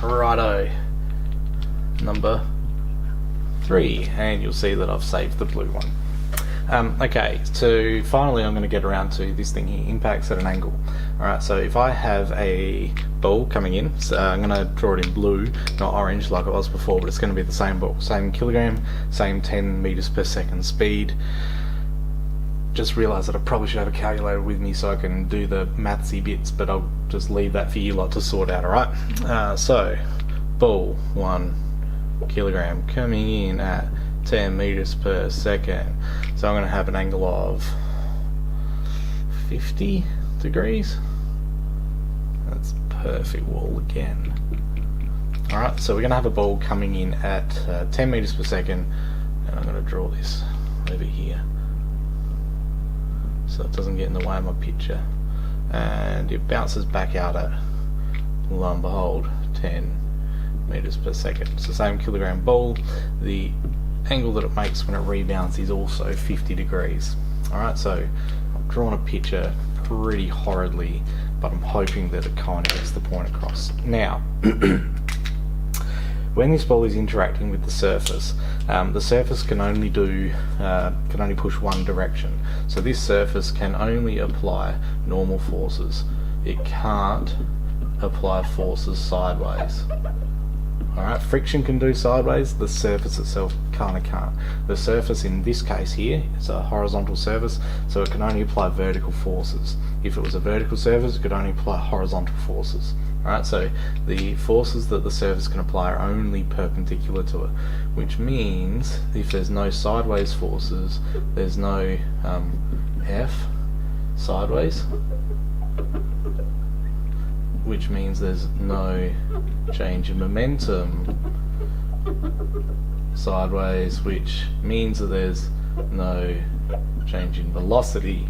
Righto, number 3, and you'll see that I've saved the blue one. Okay, so finally I'm going to get around to this thing here, impacts at an angle. Alright, so if I have a ball coming in, so I'm going to draw it in blue, not orange like it was before, but it's going to be the same ball, same kilogram, same 10 meters per second speed. Just realised that I probably should have a calculator with me so I can do the mathsy bits, but I'll just leave that for you lot to sort out, alright? So, ball 1 kilogram coming in at 10 meters per second. So I'm going to have an angle of 50 degrees. That's perfect wall again. Alright, so we're going to have a ball coming in at 10 meters per second, and I'm going to draw this over here so it doesn't get in the way of my picture, and it bounces back out at, lo and behold, 10 meters per second. It's the same kilogram ball. The angle that it makes when it rebounds is also 50 degrees. Alright, so I've drawn a picture pretty horridly, but I'm hoping that it kind of gets the point across. Now, when this ball is interacting with the surface can only push one direction. So this surface can only apply normal forces. It can't apply forces sideways. Alright, friction can do sideways, the surface itself kinda can't. The surface in this case here is a horizontal surface, so it can only apply vertical forces. If it was a vertical surface, it could only apply horizontal forces. Alright, so the forces that the surface can apply are only perpendicular to it, which means if there's no sideways forces, there's no F sideways, which means there's no change in momentum sideways, which means that there's no change in velocity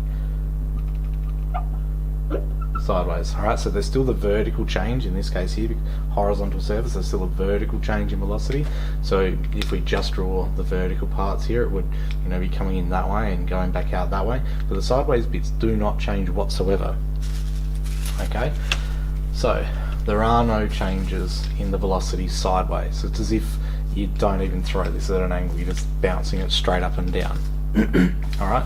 sideways. Alright, so there's still the vertical change in this case here, horizontal surface, there's still a vertical change in velocity. So if we just draw the vertical parts here, it would be coming in that way and going back out that way, but the sideways bits do not change whatsoever. Okay, so there are no changes in the velocity sideways. It's as if you don't even throw this at an angle, you're just bouncing it straight up and down. Alright,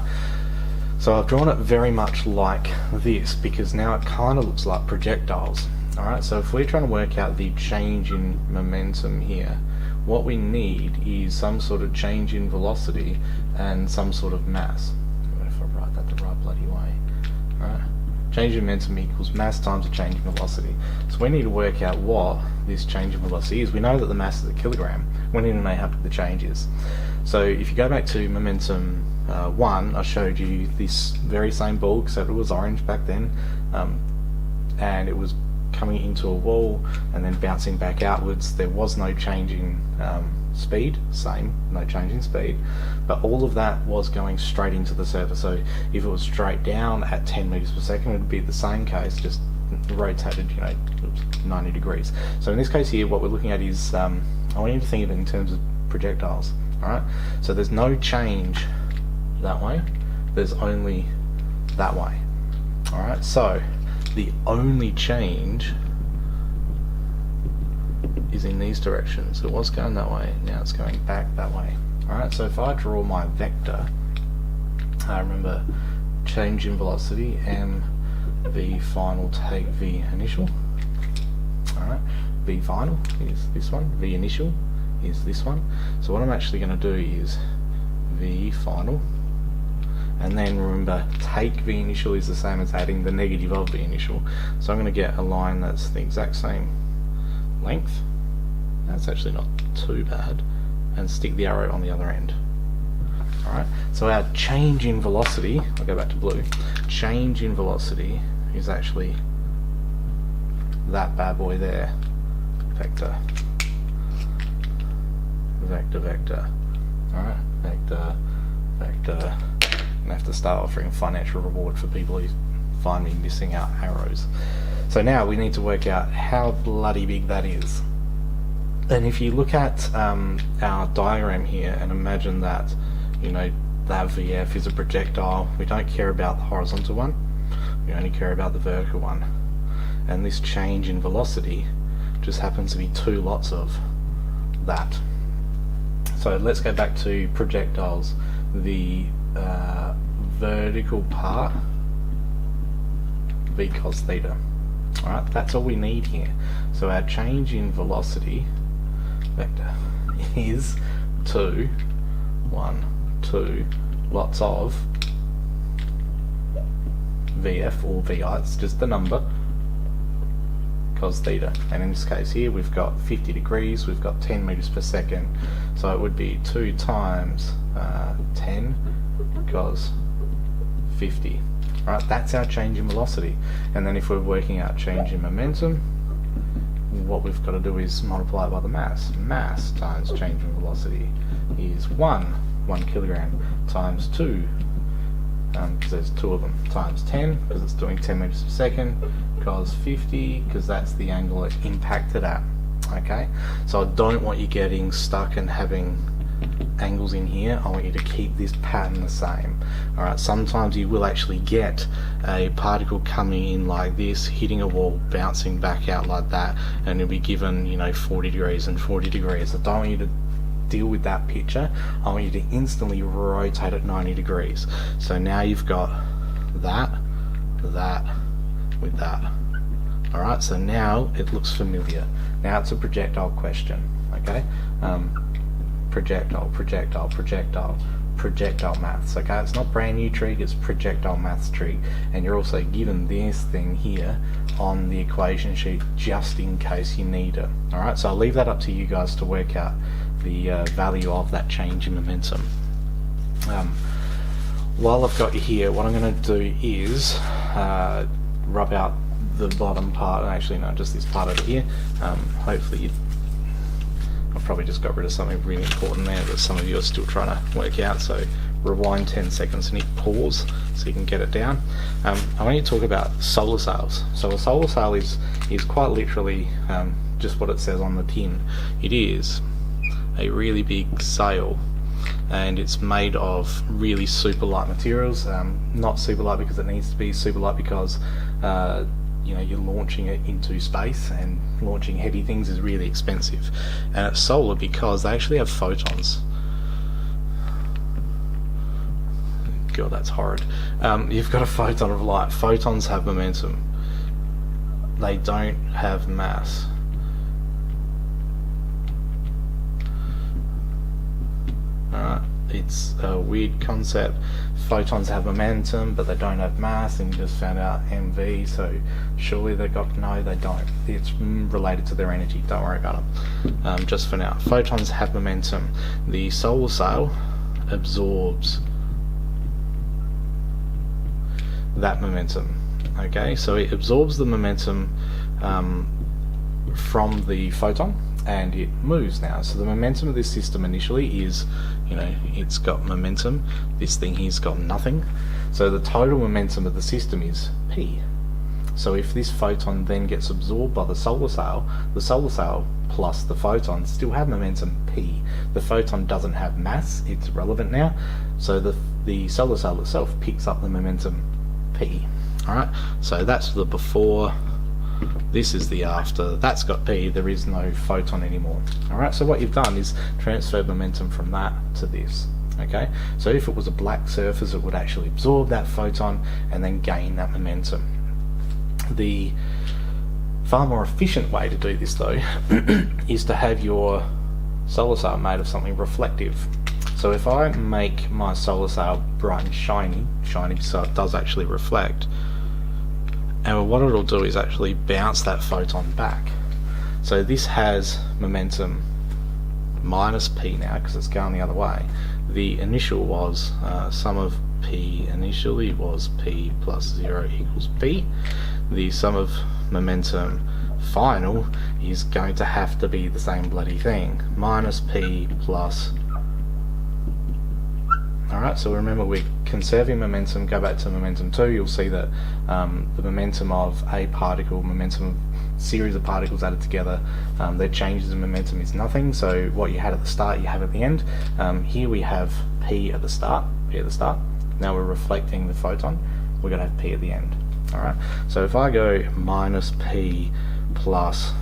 so I've drawn it very much like this because now it kind of looks like projectiles. Alright, so if we're trying to work out the change in momentum here, what we need is some sort of change in velocity and some sort of mass. If I write that the right bloody way. Alright, change in momentum equals mass times a change in velocity. So we need to work out what this change in velocity is. We know that the mass is a kilogram. We need to know how big the change is. So if you go back to momentum 1, I showed you this very same ball, except it was orange back then, and it was coming into a wall and then bouncing back outwards. There was no change in speed, no change in speed, but all of that was going straight into the surface. So if it was straight down at 10 meters per second, it would be the same case, just rotated 90 degrees. So in this case here, what we're looking at is, I want you to think of it in terms of projectiles. Alright, so there's no change that way, there's only that way. Alright, so the only change is in these directions. It was going that way, now it's going back that way. Alright, so if I draw my vector, remember change in velocity, m v final take v initial. Alright, v final is this one, v initial is this one. So what I'm actually going to do is v final, and then remember take v initial is the same as adding the negative of v initial. So I'm going to get a line that's the exact same length, that's actually not too bad, and stick the arrow on the other end. Alright, so our change in velocity, I'll go back to blue, change in velocity is actually that bad boy there, vector. Vector. Alright, vector. I'm gonna have to start offering financial reward for people who find me missing out arrows. So now we need to work out how bloody big that is. And if you look at our diagram here and imagine that, that VF is a projectile, we don't care about the horizontal one, we only care about the vertical one. And this change in velocity just happens to be 2 lots of that. So let's go back to projectiles. The vertical part, v cos theta. Alright, that's all we need here. So our change in velocity vector is 2 lots of VF or VI, it's just the number, cos theta. And in this case here we've got 50 degrees, we've got 10 meters per second, so it would be 2 times 10 cos 50. Alright, that's our change in velocity. And then if we're working out change in momentum, what we've got to do is multiply by the mass. Mass times change in velocity is 1 kilogram, times 2, because there's 2 of them, times 10, because it's doing 10 meters per second, cos 50, because that's the angle it impacted at. Okay, so I don't want you getting stuck and having angles in here. I want you to keep this pattern the same. Alright, sometimes you will actually get a particle coming in like this, hitting a wall, bouncing back out like that, and you'll be given, you know, 40 degrees and 40 degrees. I don't want you to deal with that picture. I want you to instantly rotate at 90 degrees. So now you've got that with that. Alright, so now it looks familiar. Now it's a projectile question. Okay, projectile maths. Okay, it's not brand new trig, it's projectile maths trig, and you're also given this thing here on the equation sheet just in case you need it. Alright, so I'll leave that up to you guys to work out the value of that change in momentum. While I've got you here, what I'm going to do is rub out the bottom part, actually no, just this part over here. Hopefully I've probably just got rid of something really important there that some of you are still trying to work out, so rewind 10 seconds and hit pause so you can get it down. I want you to talk about solar sails. So a solar sail is quite literally just what it says on the tin. It is a really big sail, and it's made of really super light materials. Not super light because it needs to be super light because you know, you're launching it into space, and launching heavy things is really expensive. And it's solar because they actually have photons. God, that's horrid. You've got a photon of light. Photons have momentum. They don't have mass. It's a weird concept. Photons have momentum, but they don't have mass, and you just found out MV, so surely they got, no, they don't. It's related to their energy, don't worry about it. Just for now, photons have momentum. The solar sail absorbs that momentum. Okay, so it absorbs the momentum from the photon, and it moves now. So the momentum of this system initially is, you know, it's got momentum. This thing here's got nothing. So the total momentum of the system is P. So if this photon then gets absorbed by the solar sail plus the photon still have momentum P. The photon doesn't have mass, it's irrelevant now. So the solar sail itself picks up the momentum P. Alright, so that's the before. This is the after. That's got P, there is no photon anymore. Alright, so what you've done is transferred momentum from that to this. Okay, so if it was a black surface, it would actually absorb that photon and then gain that momentum. The far more efficient way to do this though is to have your solar sail made of something reflective. So if I make my solar sail bright and shiny so it does actually reflect, and what it'll do is actually bounce that photon back. So this has momentum minus P now because it's going the other way. The initial was sum of P initially was P plus 0 equals P. The sum of momentum final is going to have to be the same bloody thing, minus P plus. Alright, so remember we're conserving momentum. Go back to momentum 2, you'll see that the momentum of a particle, momentum of series of particles added together, their changes in momentum is nothing, so what you had at the start you have at the end. Here we have P at the start, now we're reflecting the photon, we're going to have P at the end. Alright, so if I go minus P plus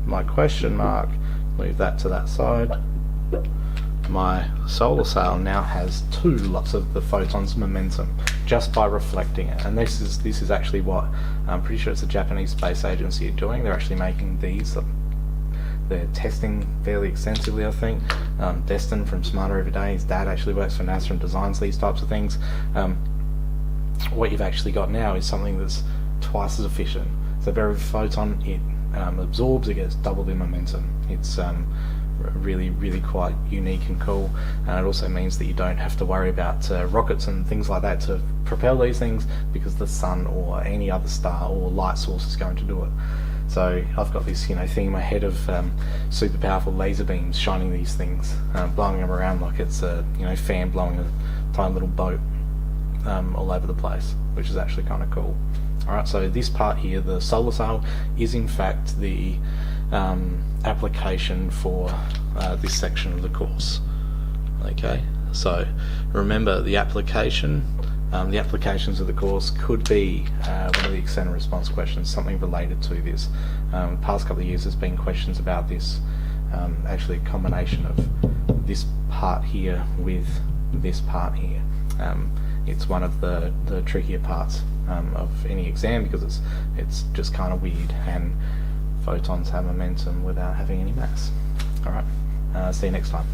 my question mark, move that to that side. My solar sail now has 2 lots of the photon's momentum just by reflecting it, and this is actually what I'm pretty sure it's the Japanese Space Agency are doing. They're actually making these. They're testing fairly extensively, I think. Destin from Smarter Every Day, his dad actually works for NASA and designs these types of things. What you've actually got now is something that's twice as efficient. So for every photon it absorbs, it gets double the momentum. It's really quite unique and cool, and it also means that you don't have to worry about rockets and things like that to propel these things, because the sun or any other star or light source is going to do it. So I've got this thing in my head of super powerful laser beams shining these things, blowing them around like it's a fan blowing a tiny little boat all over the place, which is actually kind of cool. Alright, so this part here, the solar sail, is in fact the application for this section of the course. Okay, so remember the applications of the course could be one of the extent and response questions, something related to this. The past couple of years there's been questions about this, actually a combination of this part here with this part here. It's one of the trickier parts of any exam, because it's just kind of weird, and photons have momentum without having any mass. Alright, see you next time.